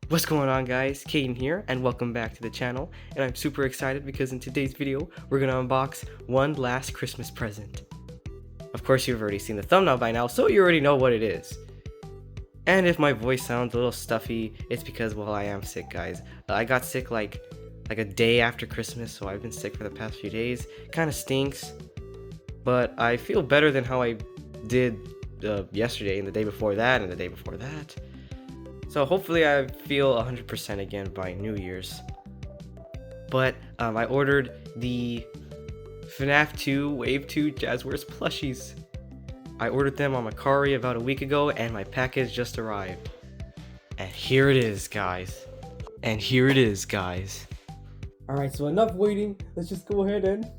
What's going on, guys? Caden here, and welcome back to the channel. And I'm super excited because in today's video we're gonna unbox one last Christmas present. Of course, you've already seen the thumbnail by now, so you already know what it is. And if my voice sounds a little stuffy, it's because, well, I am sick, guys. I got sick like a day after Christmas, so I've been sick for the past few days. Kind of stinks, but I feel better than how I did yesterday and the day before that and the day before that. So hopefully I feel 100% again by New Year's. But I ordered the FNAF 2 Wave 2 Jazwares plushies. I ordered them on Macari about a week ago and my package just arrived. And here it is, guys. Alright, so enough waiting. Let's just go ahead and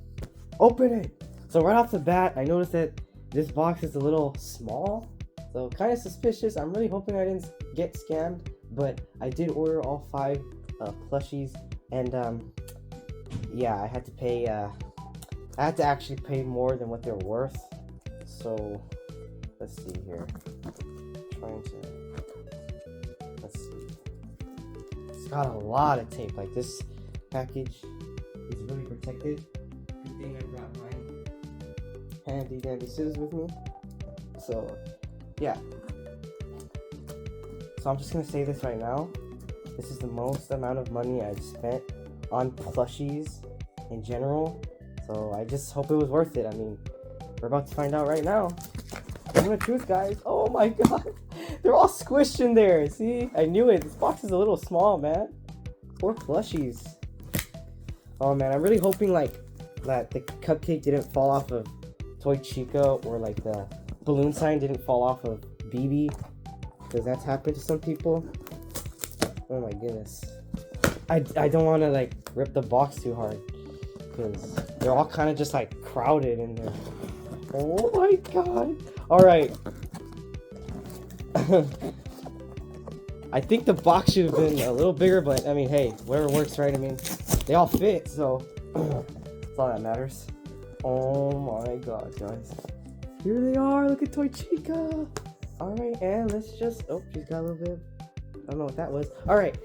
open it. So right off the bat, I noticed that this box is a little small. So kind of suspicious. I'm really hoping I didn't get scammed, but I did order all 5 plushies, and yeah, I had to pay. I had to actually pay more than what they're worth. So let's see here. Let's see. It's got a lot of tape. Like, this package is really protected. Good thing I brought my handy dandy scissors with me. So yeah. So I'm just gonna say this right now. This is the most amount of money I've spent on plushies in general. So I just hope it was worth it. I mean, we're about to find out right now. Tell the truth, guys. Oh my god. They're all squished in there. See? I knew it. This box is a little small, man. 4 plushies. Oh man, I'm really hoping like that the cupcake didn't fall off of Toy Chica, or like the balloon sign didn't fall off of BB, because that's happened to some people. Oh my goodness. I don't want to like rip the box too hard, because they're all kind of just like crowded in there. Oh my god. Alright. I think the box should have been a little bigger, but I mean, hey, whatever works, right? I mean, they all fit, so that's all that matters. Oh my god, guys. Here they are. Look at Toy Chica. Alright, and let's just... Oh, she's got a little bit... I don't know what that was. Alright.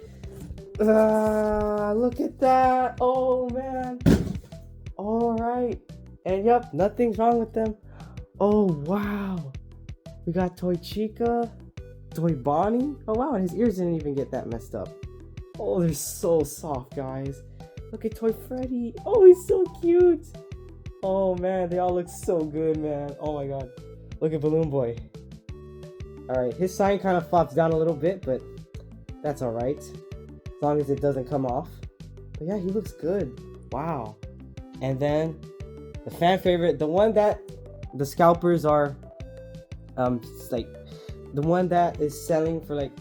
Look at that. Oh, man. Alright. And yep, nothing's wrong with them. Oh, wow. We got Toy Chica. Toy Bonnie. Oh, wow, and his ears didn't even get that messed up. Oh, they're so soft, guys. Look at Toy Freddy. Oh, he's so cute. Oh man, they all look so good, man. Oh my god. Look at Balloon Boy. Alright, his sign kind of flops down a little bit, but that's alright. As long as it doesn't come off. But yeah, he looks good. Wow. And then, the fan favorite, the one that the scalpers are, like, the one that is selling for like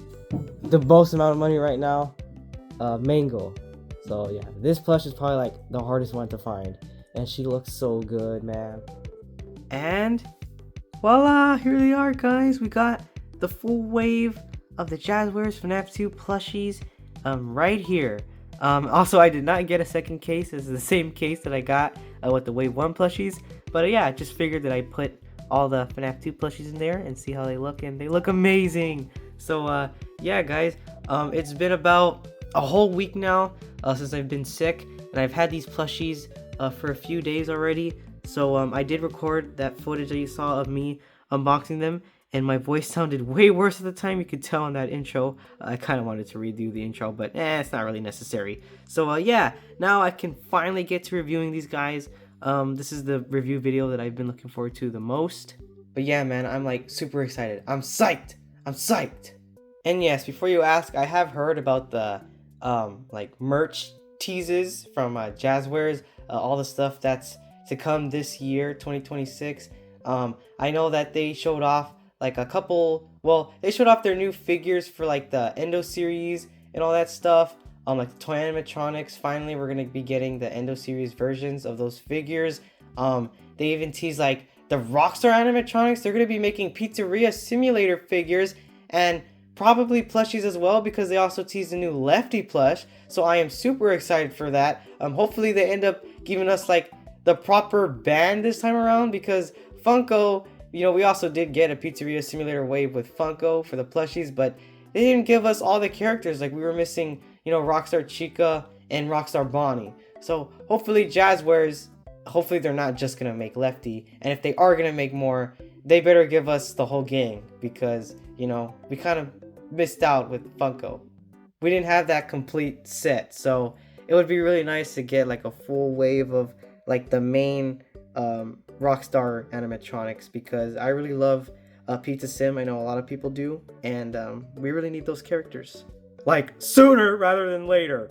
the most amount of money right now, Mangle. So yeah, this plush is probably like the hardest one to find. And she looks so good, man. And voila, here they are, guys. We got the full wave of the Jazwares FNAF 2 plushies right here. Also, I did not get a second case. This is the same case that I got with the Wave 1 plushies. But yeah, I just figured that I put all the FNAF 2 plushies in there and see how they look. And they look amazing. So yeah, guys. It's been about a whole week now since I've been sick. And I've had these plushies for a few days already. So I did record that footage that you saw of me unboxing them, and my voice sounded way worse at the time. You could tell in that intro. I kind of wanted to redo the intro, but it's not really necessary. So yeah, now I can finally get to reviewing these guys. This is the review video that I've been looking forward to the most. But yeah, man, I'm like super excited. I'm psyched. And yes, before you ask, I have heard about the like merch teases from Jazwares. All the stuff that's to come this year, 2026. I know that they showed off like a couple, well, they showed off their new figures for like the Endo series and all that stuff. Like the toy animatronics. Finally, we're gonna be getting the Endo series versions of those figures. They even teased like the Rockstar animatronics. They're gonna be making Pizzeria Simulator figures, and probably plushies as well, because they also teased a new Lefty plush. So I am super excited for that. Hopefully they end up giving us like the proper band this time around, because Funko, you know, we also did get a Pizzeria Simulator wave with Funko for the plushies, but they didn't give us all the characters. Like we were missing, you know, Rockstar Chica and Rockstar Bonnie. So hopefully Jazwares, hopefully they're not just gonna make Lefty, and if they are gonna make more, they better give us the whole gang, because you know we kind of missed out with Funko. We didn't have that complete set, so it would be really nice to get like a full wave of like the main Rockstar animatronics, because I really love Pizza Sim. I know a lot of people do, and we really need those characters like sooner rather than later.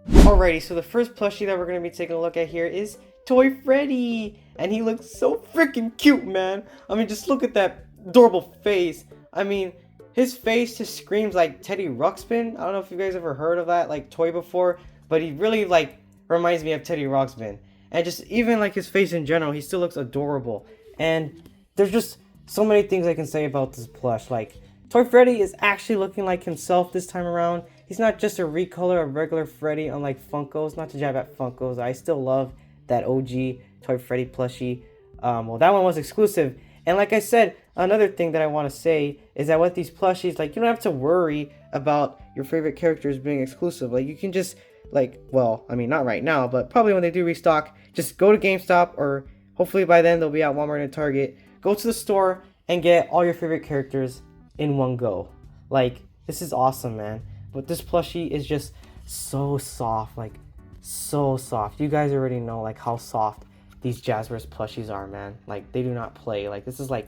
Alrighty, so the first plushie that we're going to be taking a look at here is Toy Freddy, and he looks so freaking cute, man. I mean, just look at that adorable face. I mean, his face just screams like Teddy Ruxpin. I don't know if you guys ever heard of that like toy before, but he really like reminds me of Teddy Ruxpin. And just even like his face in general, he still looks adorable. And there's just so many things I can say about this plush. Like, Toy Freddy is actually looking like himself this time around. He's not just a recolor of regular Freddy, unlike Funkos. Not to jab at Funkos, I still love that OG Toy Freddy plushie. Well, that one was exclusive. And like I said, another thing that I want to say is that with these plushies, like, you don't have to worry about your favorite characters being exclusive. Like, you can just, like, well, I mean, not right now, but probably when they do restock, just go to GameStop, or hopefully by then they'll be at Walmart and Target. Go to the store and get all your favorite characters in one go. Like, this is awesome, man. But this plushie is just so soft, like, so soft. You guys already know, like, how soft these Jazwares plushies are, man. Like, they do not play. Like, this is like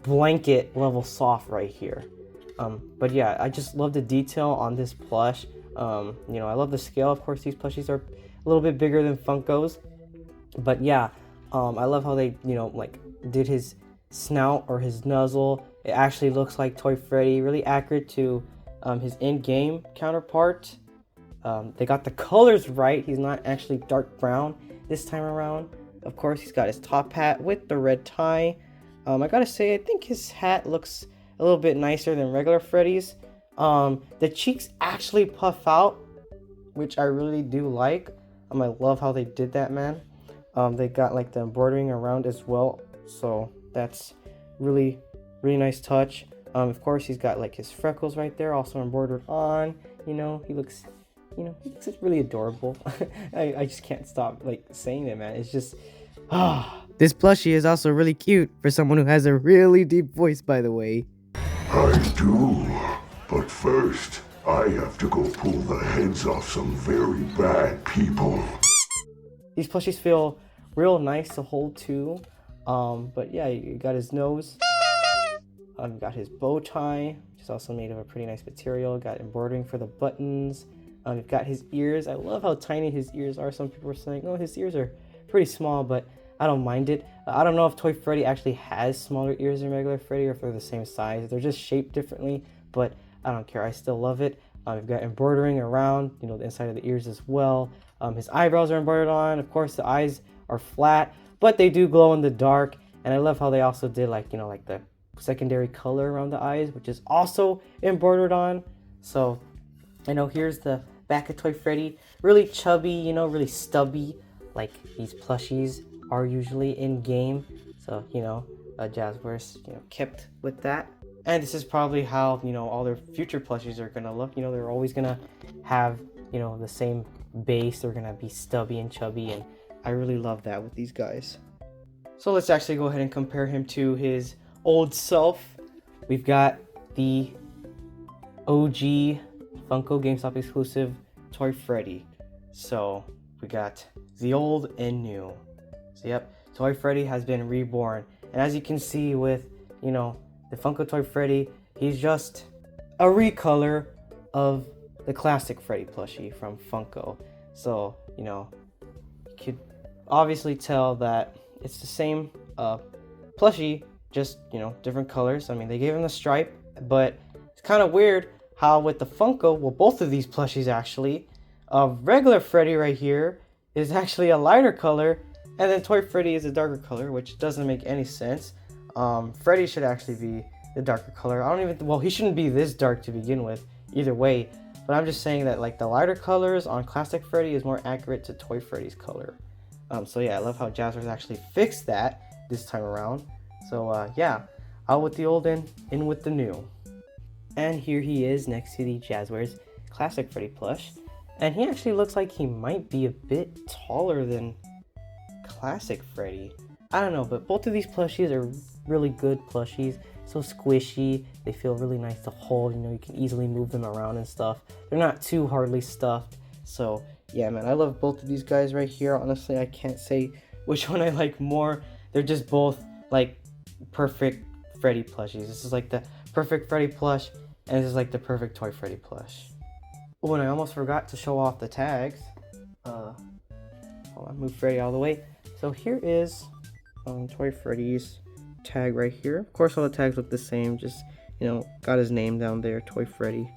blanket level soft right here. But yeah, I just love the detail on this plush. You know, I love the scale. Of course, these plushies are a little bit bigger than Funkos, but yeah, I love how they, you know, like did his snout or his nuzzle. It actually looks like Toy Freddy, really accurate to his in-game counterpart. They got the colors right. He's not actually dark brown this time around. Of course, he's got his top hat with the red tie. I gotta say, I think his hat looks a little bit nicer than regular Freddy's. The cheeks actually puff out, which I really do like. I love how they did that, man. They got like the embroidering around as well, so that's really nice touch. Of course, he's got like his freckles right there, also embroidered on. You know, he looks really adorable. I just can't stop like saying it, man. It's just This plushie is also really cute for someone who has a really deep voice, by the way. I do, but first, I have to go pull the heads off some very bad people. These plushies feel real nice to hold too. But yeah, you got his nose. Got his bow tie, which is also made of a pretty nice material. Got embroidering for the buttons. You've got his ears. I love how tiny his ears are. Some people are saying, oh, his ears are pretty small, but I don't mind it. I don't know if Toy Freddy actually has smaller ears than regular Freddy, or if they're the same size. They're just shaped differently, but I don't care. I still love it. We've got embroidering around, you know, the inside of the ears as well. His eyebrows are embroidered on. Of course, the eyes are flat, but they do glow in the dark. And I love how they also did, like, you know, like the secondary color around the eyes, which is also embroidered on. So, you know, here's the back of Toy Freddy. Really chubby, you know, really stubby, like these plushies are usually in game. So, you know, Jazwares, you know, kept with that. And this is probably how, you know, all their future plushies are gonna look. You know, they're always gonna have, you know, the same base. They're gonna be stubby and chubby, and I really love that with these guys. So let's actually go ahead and compare him to his old self. We've got the OG Funko GameStop exclusive Toy Freddy. So we got the old and new. So yep, Toy Freddy has been reborn. And as you can see with, you know, the Funko Toy Freddy, he's just a recolor of the classic Freddy plushie from Funko. So, you know, you could obviously tell that it's the same plushie, just, you know, different colors. I mean, they gave him the stripe, but it's kind of weird how with the Funko, well, both of these plushies actually, regular Freddy right here is actually a lighter color, and then Toy Freddy is a darker color, which doesn't make any sense. Freddy should actually be the darker color. Well, he shouldn't be this dark to begin with, either way, but I'm just saying that, like, the lighter colors on classic Freddy is more accurate to Toy Freddy's color. So yeah, I love how Jazwares actually fixed that this time around. So yeah, out with the old and in with the new. And here he is next to the Jazwares Classic Freddy plush. And he actually looks like he might be a bit taller than Classic Freddy. I don't know, but both of these plushies are really good plushies. So squishy, they feel really nice to hold, you know, you can easily move them around and stuff. They're not too hardly stuffed. So yeah, man, I love both of these guys right here. Honestly, I can't say which one I like more. They're just both like perfect Freddy plushies. This is like the perfect Freddy plush, and this is like the perfect Toy Freddy plush. Oh, and I almost forgot to show off the tags. Hold on, move Freddy all the way. So here is Toy Freddy's tag right here. Of course, all the tags look the same. Just, you know, got his name down there, Toy Freddy.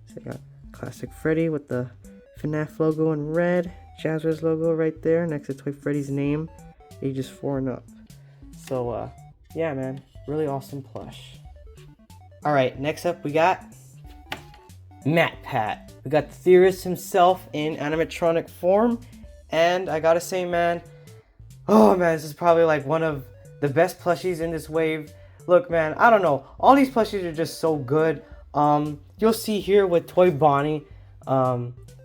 So I got Classic Freddy with the FNAF logo in red, Jazwares logo right there next to Toy Freddy's name, ages 4 and up. So yeah, man, really awesome plush. All right, next up we got Matt Pat. We got the theorist himself in animatronic form, and I gotta say, man, oh man, this is probably like one of the best plushies in this wave. Look, man, I don't know, all these plushies are just so good. You'll see here with Toy Bonnie,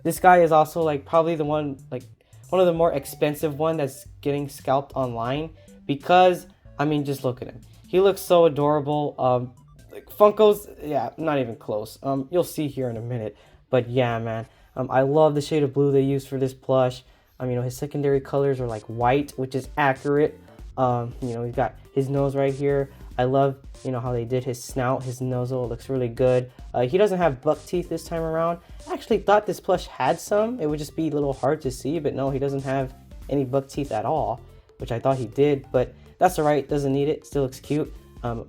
this guy is also like probably the one of the more expensive one that's getting scalped online, because I mean, just look at him. He looks so adorable. Like Funko's, yeah, not even close. You'll see here in a minute. But yeah, man, I love the shade of blue they used for this plush. You know, his secondary colors are like white, which is accurate. You know, he's got his nose right here. I love, you know, how they did his snout, his nozzle. It looks really good. He doesn't have buck teeth this time around. I actually thought this plush had some. It would just be a little hard to see, but no, he doesn't have any buck teeth at all, which I thought he did, but that's all right. Doesn't need it. Still looks cute.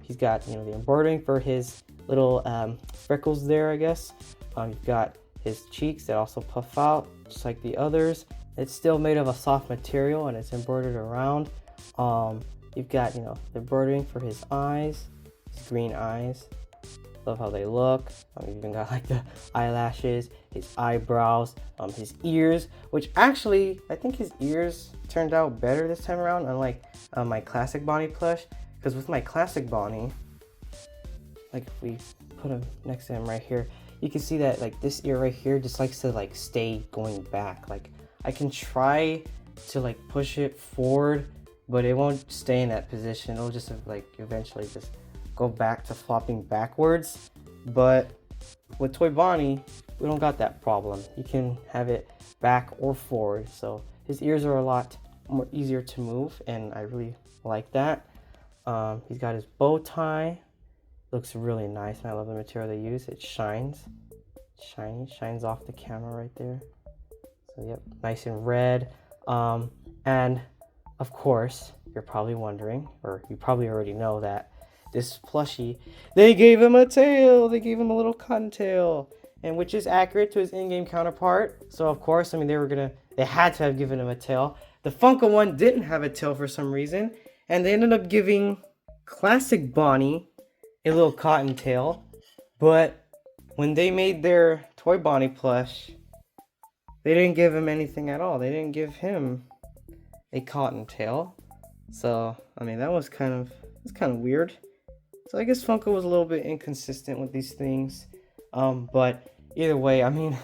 He's got, you know, the embroidering for his little freckles there, I guess. You've got his cheeks that also puff out, just like the others. It's still made of a soft material, and it's embroidered around. You've got, you know, the embroidering for his eyes, his green eyes. Love how they look. You've even got like the eyelashes, his eyebrows, his ears, which actually, I think his ears turned out better this time around, unlike my classic Bonnie plush. Because with my classic Bonnie, like if we put him next to him right here, you can see that like this ear right here just likes to like stay going back. Like I can try to like push it forward, but it won't stay in that position. It'll just like eventually just go back to flopping backwards. But with Toy Bonnie, we don't got that problem. You can have it back or forward. So his ears are a lot more easier to move, and I really like that. He's got his bow tie. Looks really nice, and I love the material they use. It shines. It's shiny. Shines off the camera right there. So yep, nice and red. And of course, you're probably wondering, or you probably already know, that this plushie, they gave him a tail. They gave him a little cottontail, and which is accurate to his in-game counterpart. So of course, I mean, they had to have given him a tail. The Funko one didn't have a tail for some reason, and they ended up giving Classic Bonnie a little cottontail. But when they made their Toy Bonnie plush, they didn't give him anything at all. They didn't give him a cottontail. So I mean, that was kind of weird. So I guess Funko was a little bit inconsistent with these things. But either way, I mean,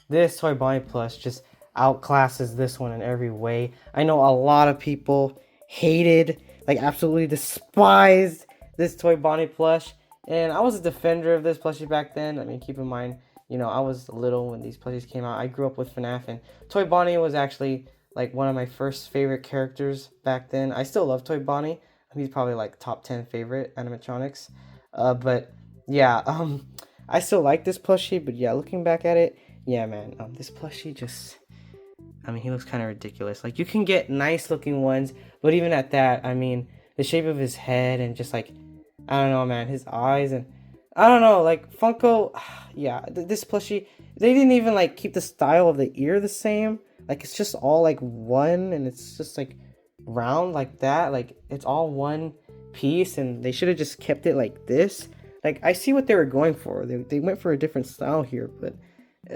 this Toy Bonnie plush just outclasses this one in every way. I know a lot of people hated, like absolutely despised this Toy Bonnie plush, and I was a defender of this plushie back then. I mean, keep in mind, you know, I was little when these plushies came out. I grew up with FNAF, and Toy Bonnie was actually like one of my first favorite characters back then. I still love Toy Bonnie. He's probably like top 10 favorite animatronics. But yeah, I still like this plushie, but yeah, looking back at it, yeah, man, this plushie just, I mean, he looks kind of ridiculous. Like, you can get nice looking ones, but even at that, I mean, the shape of his head and just like, I don't know, man, his eyes, and I don't know, like Funko, yeah, this plushie, they didn't even like keep the style of the ear the same. Like, it's just all like one, and it's just like round like that. Like, it's all one piece, and they should have just kept it like this. Like, I see what they were going for. They went for a different style here, but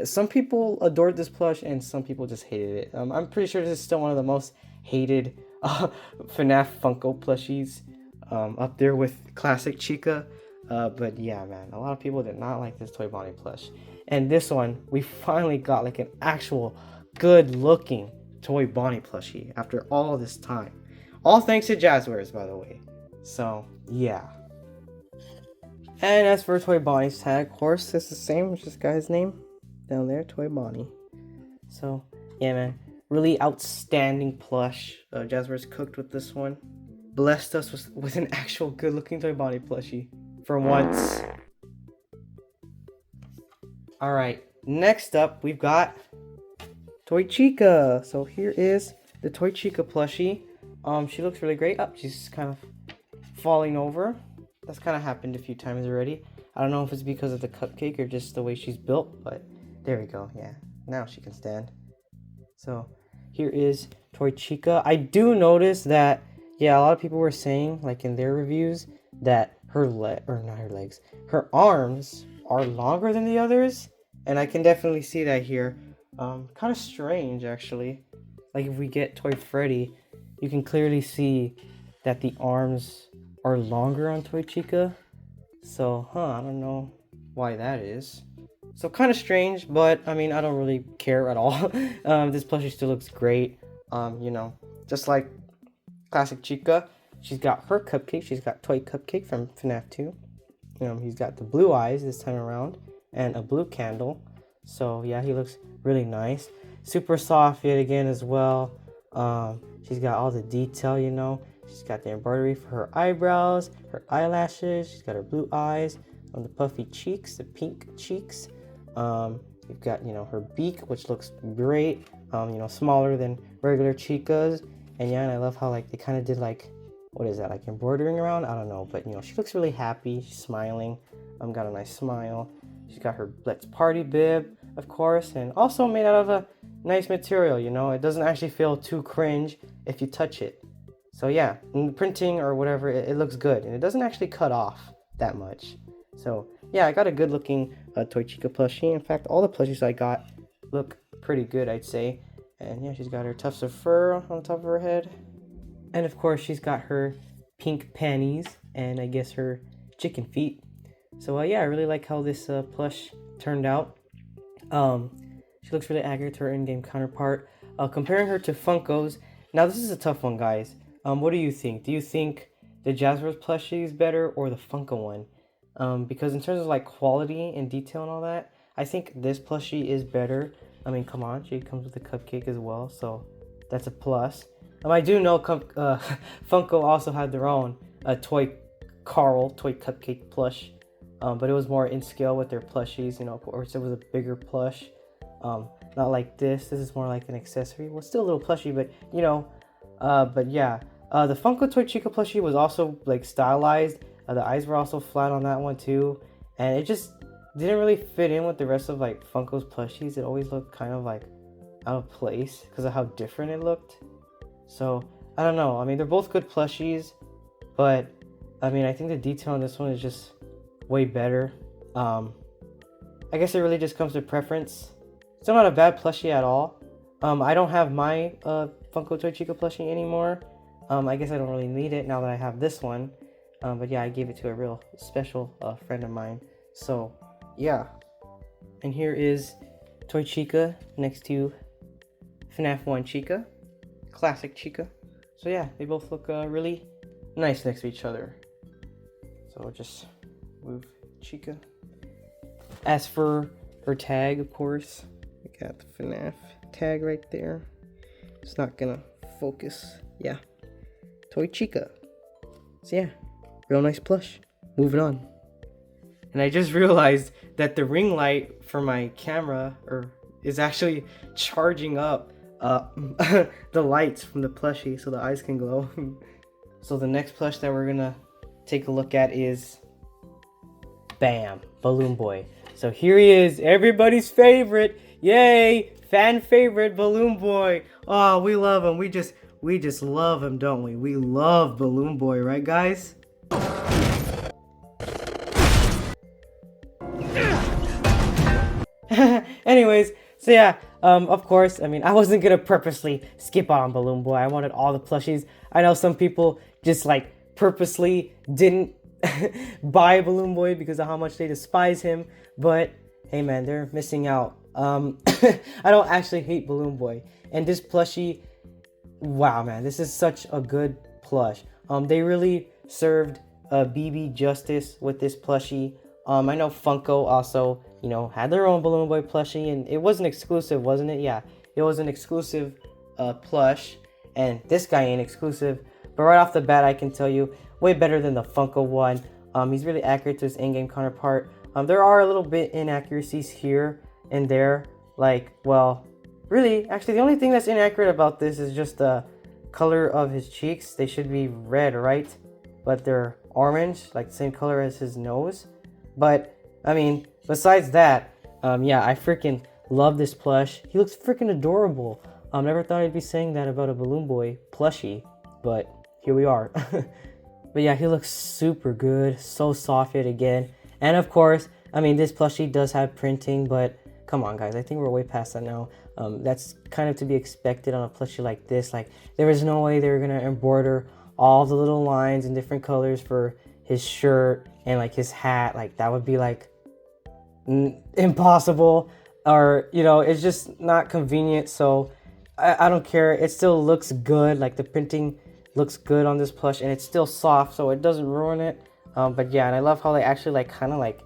some people adored this plush and some people just hated it. I'm pretty sure this is still one of the most hated FNAF Funko plushies, up there with classic Chica. But yeah, man, a lot of people did not like this Toy Bonnie plush. And this one, we finally got like an actual good looking Toy Bonnie plushie after all this time. All thanks to Jazwares, by the way. So, yeah. And as for Toy Bonnie's tag, of course, it's the same as this guy's name down there, Toy Bonnie. So, yeah, man, really outstanding plush. Jazwares cooked with this one. Blessed us with an actual good looking Toy Bonnie plushie for once. Alright, next up we've got Toy Chica. So here is the Toy Chica plushie. She looks really great. She's kind of falling over. That's kind of happened a few times already. I don't know if it's because of the cupcake or just the way she's built, but there we go. Yeah, now she can stand. So here is Toy Chica. I do notice that, yeah, a lot of people were saying, like in their reviews, that her her arms are longer than the others, and I can definitely see that here. Kind of strange, actually. Like if we get Toy Freddy, you can clearly see that the arms are longer on Toy Chica. So, I don't know why that is. So kind of strange, but I mean, I don't really care at all. This plushie still looks great. You know, just like classic Chica, she's got her cupcake. She's got Toy Cupcake from FNAF 2. He's got the blue eyes this time around and a blue candle. So yeah, he looks really nice. Super soft yet again as well. She's got all the detail, you know. She's got the embroidery for her eyebrows, her eyelashes. She's got her blue eyes on the puffy cheeks, the pink cheeks. You've got, you know, her beak, which looks great. You know, smaller than regular Chicas. And yeah, and I love how like they kind of did like, what is that, like embroidering around? I don't know, but you know, she looks really happy. She's smiling. Got a nice smile. She's got her Let's Party bib, of course, and also made out of a nice material, you know. It doesn't actually feel too cringe if you touch it. So yeah, in the printing or whatever, it looks good, and it doesn't actually cut off that much. So yeah, I got a good looking Toy Chica plushie. In fact, all the plushies I got look pretty good, I'd say. And yeah, she's got her tufts of fur on the top of her head. And of course, she's got her pink panties and I guess her chicken feet. So yeah, I really like how this plush turned out. She looks really accurate to her in-game counterpart. Comparing her to Funkos, now this is a tough one, guys. What do you think? Do you think the Jazwares plushie is better or the Funko one? Because in terms of like quality and detail and all that, I think this plushie is better. I mean, come on, she comes with a cupcake as well, so that's a plus. I do know Funko also had their own toy cupcake plush, but it was more in scale with their plushies. You know, of course, it was a bigger plush, not like this. This is more like an accessory. Well, still a little plushie, but you know, but yeah, the Funko Toy Chica plushie was also like stylized. The eyes were also flat on that one too, and it just didn't really fit in with the rest of like Funko's plushies. It always looked kind of like out of place because of how different it looked. So I don't know. I mean, they're both good plushies, but I mean, I think the detail on this one is just way better. I guess it really just comes to preference. Still not a bad plushie at all. I don't have my Funko Toy Chica plushie anymore. I guess I don't really need it now that I have this one. But yeah, I gave it to a real special friend of mine. So yeah. And here is Toy Chica next to FNAF 1 Chica. Classic Chica. So yeah, they both look really nice next to each other. So I'll just move Chica. As for her tag, of course, we got the FNAF tag right there. It's not gonna focus. Yeah. Toy Chica. So yeah, real nice plush. Moving on. And I just realized that the ring light for my camera is actually charging up the lights from the plushie so the eyes can glow. So the next plush that we're gonna take a look at is bam, Balloon Boy. So here he is, everybody's favorite. Yay, fan favorite Balloon Boy. Oh, we love him. We just love him, don't we? We love Balloon Boy, right guys? Anyways, so yeah, of course, I mean, I wasn't gonna purposely skip on Balloon Boy. I wanted all the plushies. I know some people just like purposely didn't buy Balloon Boy because of how much they despise him. But hey man, they're missing out. I don't actually hate Balloon Boy. And this plushie, wow man, this is such a good plush. They really served BB justice with this plushie. I know Funko also, you know, had their own Balloon Boy plushie, and it wasn't exclusive, wasn't it? Yeah, it was an exclusive plush, and this guy ain't exclusive. But right off the bat, I can tell you, way better than the Funko one. He's really accurate to his in-game counterpart. There are a little bit inaccuracies here and there, like, well, really, actually, the only thing that's inaccurate about this is just the color of his cheeks. They should be red, right? But they're orange, like the same color as his nose. But I mean, besides that, yeah, I freaking love this plush. He looks freaking adorable. Never thought I'd be saying that about a Balloon Boy plushie, but here we are. But yeah, he looks super good, so soft yet again. And of course, I mean, this plushie does have printing, but come on guys, I think we're way past that now. That's kind of to be expected on a plushie like this. Like, there was no way they were gonna embroider all the little lines in different colors for his shirt and like his hat. Like, that would be like impossible, or you know, it's just not convenient. So I don't care, it still looks good. Like, the printing looks good on this plush, and it's still soft, so it doesn't ruin it. But yeah, and I love how they actually like kind of like,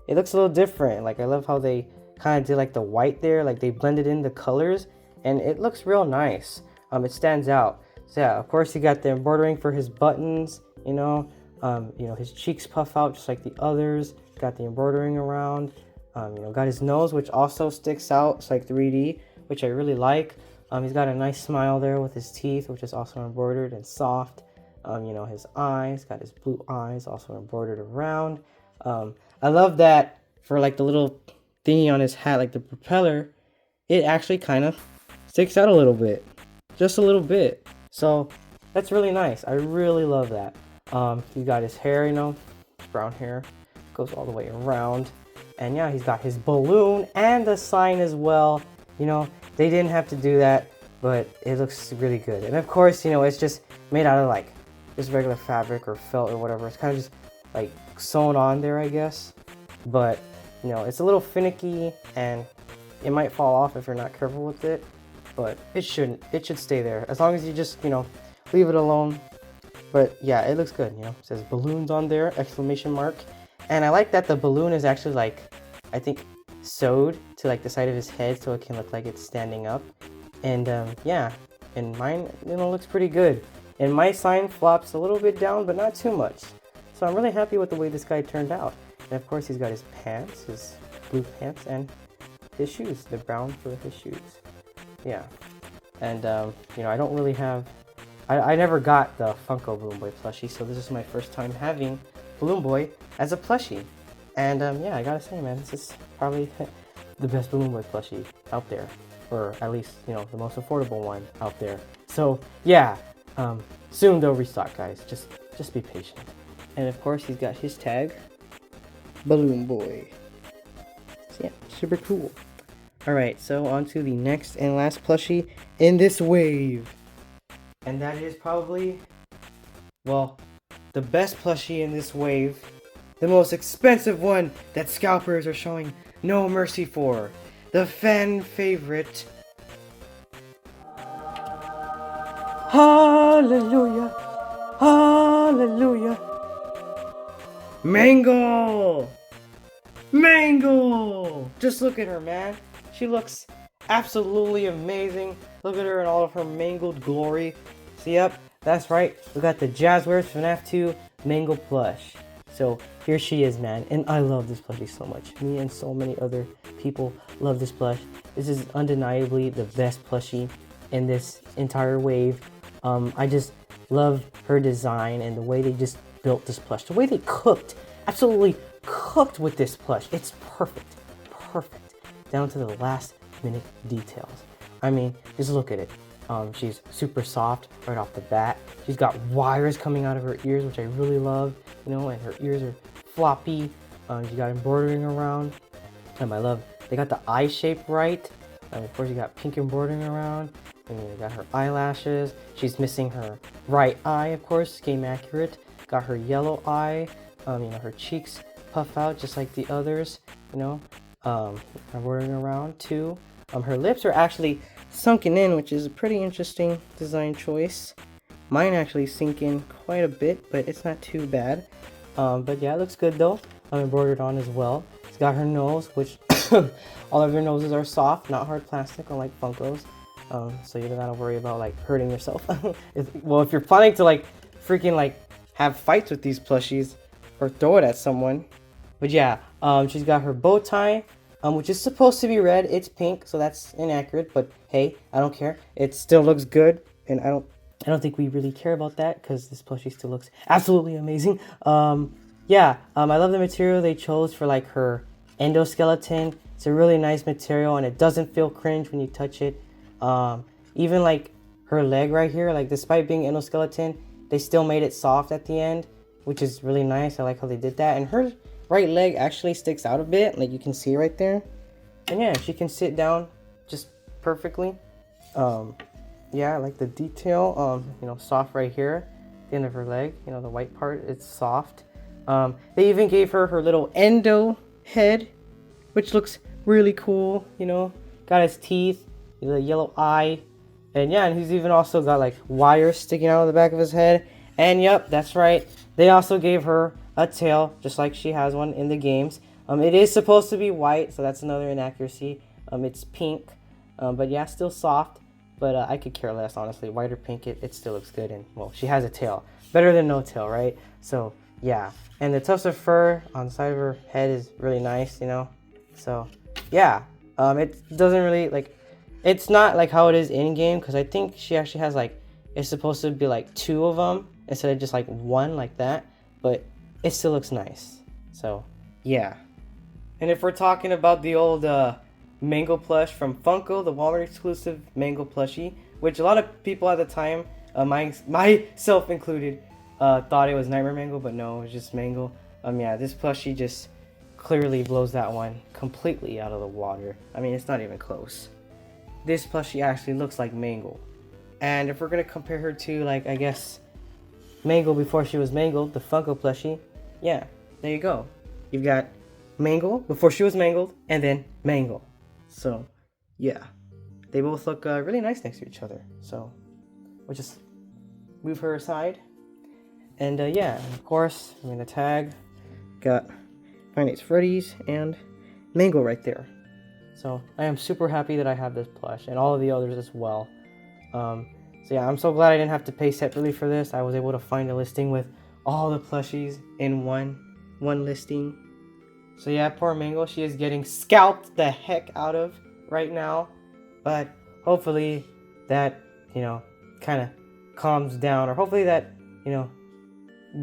it looks a little different. Like, I love how they kind of did like the white there, like they blended in the colors, and it looks real nice. It stands out. So yeah, of course, you got the embroidering for his buttons, you know, his cheeks puff out just like the others. Got the embroidering around, you know, got his nose, which also sticks out. It's like 3D, which I really like. He's got a nice smile there with his teeth, which is also embroidered and soft. You know, his eyes, got his blue eyes also embroidered around. I love that for like the little thingy on his hat, like the propeller, it actually kind of sticks out a little bit, just a little bit. So that's really nice. I really love that. He got his hair, you know, brown hair, goes all the way around. And yeah, he's got his balloon and the sign as well. You know, they didn't have to do that, but it looks really good. And of course, you know, it's just made out of like just regular fabric or felt or whatever. It's kind of just like sewn on there, I guess. But you know, it's a little finicky and it might fall off if you're not careful with it, but it shouldn't. It should stay there as long as you just, you know, leave it alone. But yeah, it looks good, you know. It says balloons on there, exclamation mark. And I like that the balloon is actually like, I think, sewed to like the side of his head so it can look like it's standing up. And yeah, and mine, you know, looks pretty good. And my sign flops a little bit down, but not too much. So I'm really happy with the way this guy turned out. And of course, he's got his pants, his blue pants, and his shoes, the brown for his shoes. Yeah. And you know, I don't really have, I never got the Funko Balloon Boy plushie, so this is my first time having Balloon Boy as a plushie. And yeah, I gotta say, man, this is probably the best Balloon Boy plushie out there, or at least, you know, the most affordable one out there. So yeah, soon they'll restock, guys. Just be patient. And of course, he's got his tag, Balloon Boy. So yeah, super cool. All right, so on to the next and last plushie in this wave, and that is probably, well, the best plushie in this wave. The most expensive one that scalpers are showing no mercy for. The fan favorite. Hallelujah. Hallelujah. Mangle. Mangle. Just look at her, man. She looks absolutely amazing. Look at her in all of her mangled glory. So yep, that's right. We got the Jazwares FNAF 2 Mangle plush. So here she is, man, and I love this plushie so much. Me and so many other people love this plush. This is undeniably the best plushie in this entire wave. I just love her design and the way they just built this plush. The way they cooked, absolutely cooked with this plush. It's perfect, perfect, down to the last minute details. I mean, just look at it. She's super soft right off the bat. She's got wires coming out of her ears, which I really love, you know, and her ears are floppy. She got embroidering around. I love, they got the eye shape right. Of course, you got pink embroidering around. And you got her eyelashes. She's missing her right eye, of course, game accurate. Got her yellow eye. You know, her cheeks puff out just like the others, you know. I'm rolling around too. Her lips are actually sunken in, which is a pretty interesting design choice. Mine actually sink in quite a bit, but it's not too bad. But yeah, it looks good though. I'm embroidered on as well. It's got her nose, which all of their noses are soft, not hard plastic, unlike Funkos. So you don't gotta worry about like hurting yourself. Well, if you're planning to like freaking like have fights with these plushies or throw it at someone. But yeah, she's got her bow tie, which is supposed to be red. It's pink, so that's inaccurate. But hey, I don't care. It still looks good, and I don't think we really care about that because this plushie still looks absolutely amazing. Yeah, I love the material they chose for like her endoskeleton. It's a really nice material, and it doesn't feel cringe when you touch it. Even like her leg right here, like despite being endoskeleton, they still made it soft at the end, which is really nice. I like how they did that. And her right leg actually sticks out a bit, like you can see right there. And yeah, she can sit down just perfectly. Yeah, I like the detail. You know, soft right here, the end of her leg. You know, the white part, it's soft. They even gave her her little endo head, which looks really cool. You know, got his teeth, the yellow eye, and yeah, and he's even also got like wires sticking out of the back of his head. And yep, that's right. They also gave her a tail, just like she has one in the games. It is supposed to be white, so that's another inaccuracy. It's pink, but yeah, still soft. But I could care less, honestly. White or pink, it still looks good. And well, she has a tail. Better than no tail, right? So yeah. And the tufts of fur on the side of her head is really nice, you know. So yeah, it doesn't really like. It's not like how it is in game, because I think she actually has like, it's supposed to be like 2 of them instead of just like 1 like that. But it still looks nice. So yeah. And if we're talking about the old Mangle plush from Funko, the Walmart exclusive Mangle plushie, which a lot of people at the time, myself included, thought it was Nightmare Mangle, but no, it was just Mangle. Yeah, this plushie just clearly blows that one completely out of the water. I mean, it's not even close. This plushie actually looks like Mangle. And if we're gonna compare her to, like, I guess, Mangle before she was mangled, the Funko plushie, yeah, there you go. You've got Mangle before she was mangled, and then Mangle. So, yeah, they both look really nice next to each other. So, we'll just move her aside. And yeah, of course, I mean, the tag got Five Nights Freddy's and Mangle right there. So, I am super happy that I have this plush and all of the others as well. So yeah, I'm so glad I didn't have to pay separately for this. I was able to find a listing with all the plushies in one listing. So yeah, poor Mangle, she is getting scalped the heck out of right now. But hopefully that, you know, kind of calms down. Or hopefully that, you know,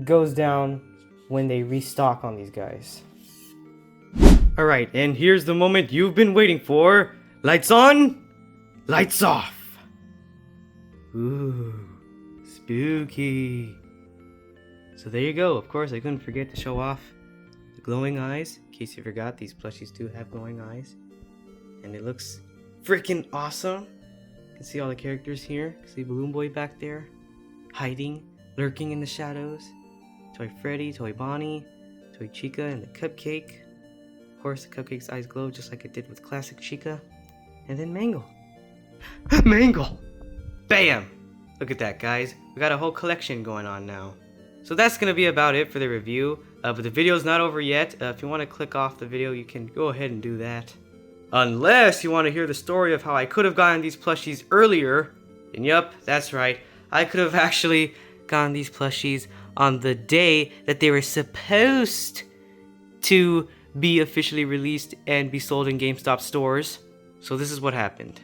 goes down when they restock on these guys. Alright, and here's the moment you've been waiting for. Lights on, lights off. Ooh, spooky. So there you go. Of course, I couldn't forget to show off the glowing eyes. In case you forgot, these plushies do have glowing eyes. And it looks freaking awesome. You can see all the characters here. See Balloon Boy back there, hiding, lurking in the shadows. Toy Freddy, Toy Bonnie, Toy Chica, and the cupcake. Of course, the cupcake's eyes glow just like it did with classic Chica. And then Mangle. Mangle! Bam! Look at that, guys. We got a whole collection going on now. So that's going to be about it for the review. But the video's not over yet. If you want to click off the video, you can go ahead and do that. Unless you want to hear the story of how I could have gotten these plushies earlier. And yup, that's right. I could have actually gotten these plushies on the day that they were supposed to be officially released and be sold in GameStop stores. So this is what happened.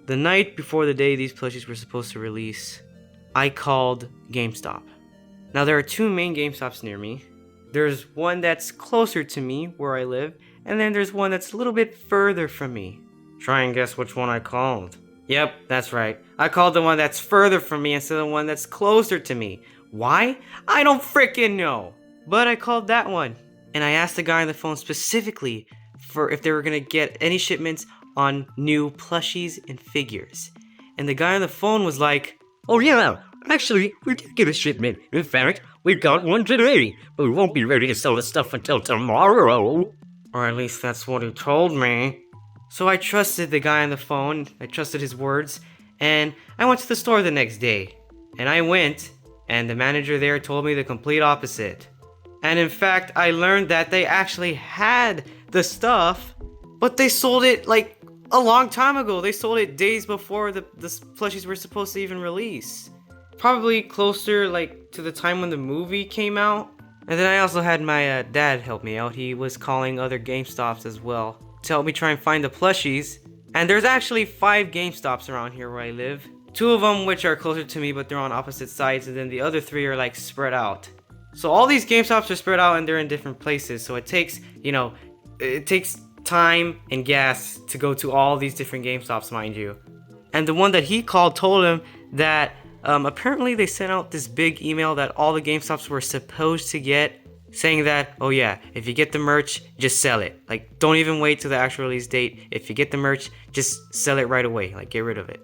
The night before the day these plushies were supposed to release, I called GameStop. Now there are 2 main GameStops near me. There's one that's closer to me where I live, and then there's one that's a little bit further from me. Try and guess which one I called. Yep, that's right. I called the one that's further from me instead of the one that's closer to me. Why? I don't freaking know. But I called that one, and I asked the guy on the phone specifically for if they were gonna get any shipments on new plushies and figures. And the guy on the phone was like, "Oh yeah, Actually, we did get a shipment. In fact, we got one today, but we won't be ready to sell the stuff until tomorrow. Or at least that's what he told me. So I trusted the guy on the phone, I trusted his words, and I went to the store the next day. And I went, and the manager there told me the complete opposite. And in fact, I learned that they actually had the stuff, but they sold it like a long time ago. They sold it days before the plushies were supposed to even release. Probably closer like to the time when the movie came out. And then I also had my dad help me out. He was calling other GameStops as well to help me try and find the plushies. And there's actually 5 GameStops around here where I live. 2 of them which are closer to me, but they're on opposite sides, and then the other 3 are like spread out. So all these GameStops are spread out and they're in different places. So it takes, it takes time and gas to go to all these different GameStops, mind you. And the one that he called told him that apparently they sent out this big email that all the GameStops were supposed to get, saying that, oh yeah, if you get the merch, just sell it. Like, don't even wait till the actual release date. If you get the merch, just sell it right away. Like, get rid of it.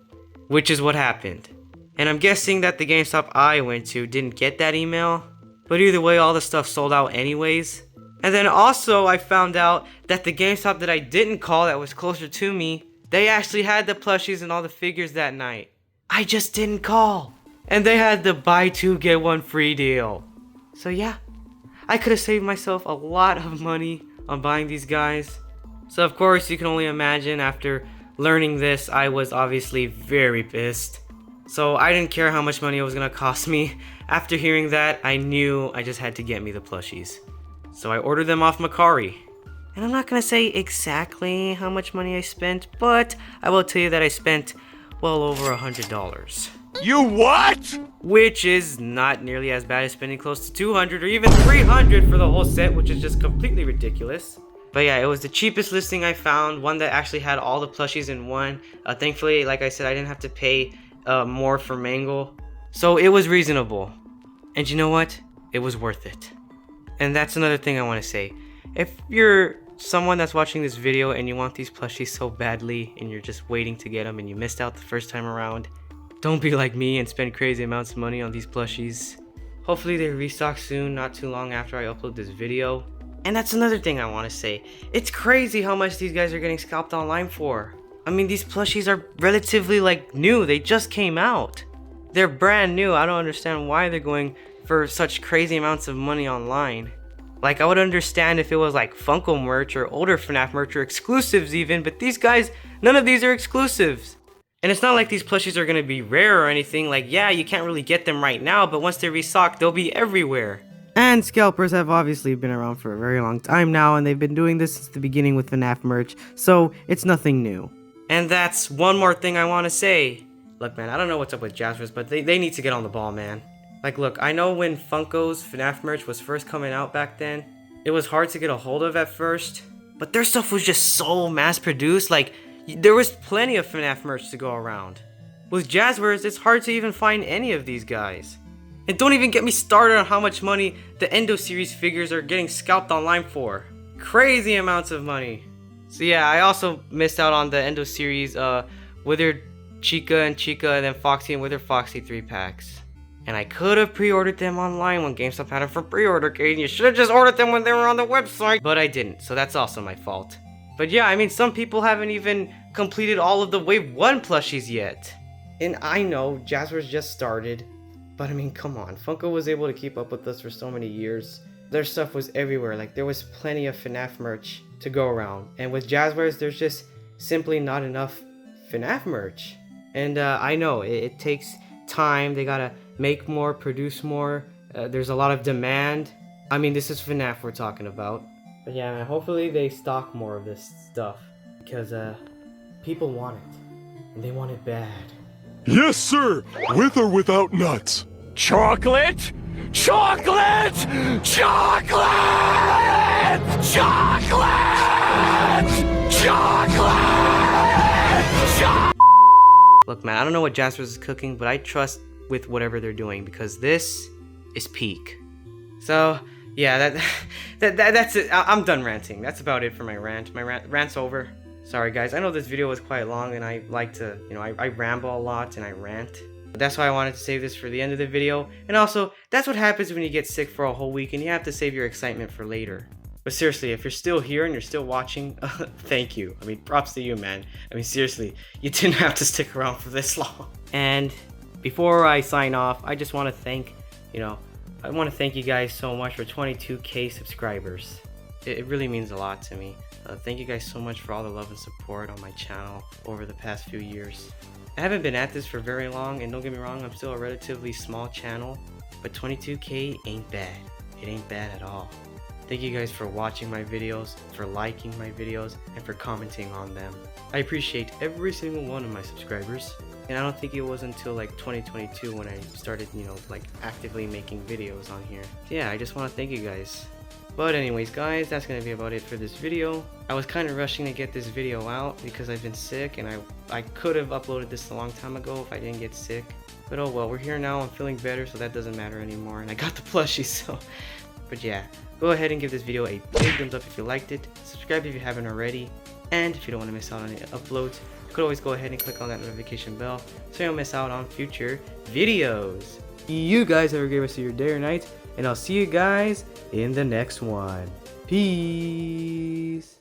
Which is what happened. And I'm guessing that the GameStop I went to didn't get that email. But either way, all the stuff sold out anyways. And then also, I found out that the GameStop that I didn't call that was closer to me, they actually had the plushies and all the figures that night. I just didn't call. And they had the buy 2 get 1 free deal. So yeah, I could have saved myself a lot of money on buying these guys. So of course, you can only imagine after learning this, I was obviously very pissed. So I didn't care how much money it was gonna cost me. After hearing that, I knew I just had to get me the plushies. So I ordered them off Macari. And I'm not gonna say exactly how much money I spent, but I will tell you that I spent well over $100. You what? Which is not nearly as bad as spending close to $200 or even $300 for the whole set, which is just completely ridiculous. But yeah, it was the cheapest listing I found, one that actually had all the plushies in one. Thankfully, like I said, I didn't have to pay more for Mangle. So it was reasonable. And you know what? It was worth it. And that's another thing I want to say. If you're someone that's watching this video and you want these plushies so badly and you're just waiting to get them and you missed out the first time around, don't be like me and spend crazy amounts of money on these plushies. Hopefully they restock soon, not too long after I upload this video. And that's another thing I want to say. It's crazy how much these guys are getting scalped online for. I mean, these plushies are relatively new. They just came out. They're brand new. I don't understand why they're going for such crazy amounts of money online. Like, I would understand if it was like Funko merch or older FNAF merch or exclusives even, but these guys, none of these are exclusives. And it's not like these plushies are going to be rare or anything. Like, yeah, you can't really get them right now, but once they restock, they'll be everywhere. And scalpers have obviously been around for a very long time now, and they've been doing this since the beginning with FNAF merch, so it's nothing new. And that's one more thing I want to say. Look, man, I don't know what's up with Jazwares, but they need to get on the ball, man. Like, look, I know when Funko's FNAF merch was first coming out back then, it was hard to get a hold of at first, but their stuff was just so mass-produced. Like, there was plenty of FNAF merch to go around. With Jazwares, it's hard to even find any of these guys. And don't even get me started on how much money the Endo series figures are getting scalped online for. Crazy amounts of money. So yeah, I also missed out on the Endo series Withered Chica and then Foxy and Withered Foxy 3-packs. And I could have pre-ordered them online when GameStop had them for pre-order, Caden. You should have just ordered them when they were on the website. But I didn't, so that's also my fault. But yeah, I mean, some people haven't even completed all of the Wave 1 plushies yet. And I know, Jazwares just started. But I mean, come on, Funko was able to keep up with us for so many years. Their stuff was everywhere, like there was plenty of FNAF merch to go around. And with Jazwares, there's just simply not enough FNAF merch. And I know, it takes time, they gotta make more, produce more, there's a lot of demand. I mean, this is FNAF we're talking about. But yeah, man, hopefully they stock more of this stuff. Because people want it, and they want it bad. Yes, sir. With or without nuts. Chocolate? Chocolate! Chocolate! Chocolate! Chocolate! Look, man, I don't know what Jazwares is cooking, but I trust with whatever they're doing because this is peak. So, yeah, that's it. I'm done ranting. That's about it for my rant. My rant's over. Sorry, guys. I know this video was quite long, and I like to, I ramble a lot and I rant. But that's why I wanted to save this for the end of the video. And also, that's what happens when you get sick for a whole week and you have to save your excitement for later. But seriously, if you're still here and you're still watching, thank you. I mean, props to you, man. I mean, seriously, you didn't have to stick around for this long. And before I sign off, I just want to thank, I want to thank you guys so much for 22K subscribers. It really means a lot to me. Thank you guys so much for all the love and support on my channel over the past few years. I haven't been at this for very long, and don't get me wrong, I'm still a relatively small channel, but 22K ain't bad. It ain't bad at all. Thank you guys for watching my videos, for liking my videos, and for commenting on them. I appreciate every single one of my subscribers, and I don't think it was until like 2022 when I started, like actively making videos on here. Yeah, I just want to thank you guys. But anyways guys, that's gonna be about it for this video. I was kind of rushing to get this video out because I've been sick, and I could have uploaded this a long time ago if I didn't get sick. But oh well, we're here now, I'm feeling better, so that doesn't matter anymore, and I got the plushie, so. But yeah, go ahead and give this video a big thumbs up if you liked it, subscribe if you haven't already, and if you don't want to miss out on any uploads, you could always go ahead and click on that notification bell so you don't miss out on future videos. You guys have a great rest of your day or night, and I'll see you guys in the next one. Peace.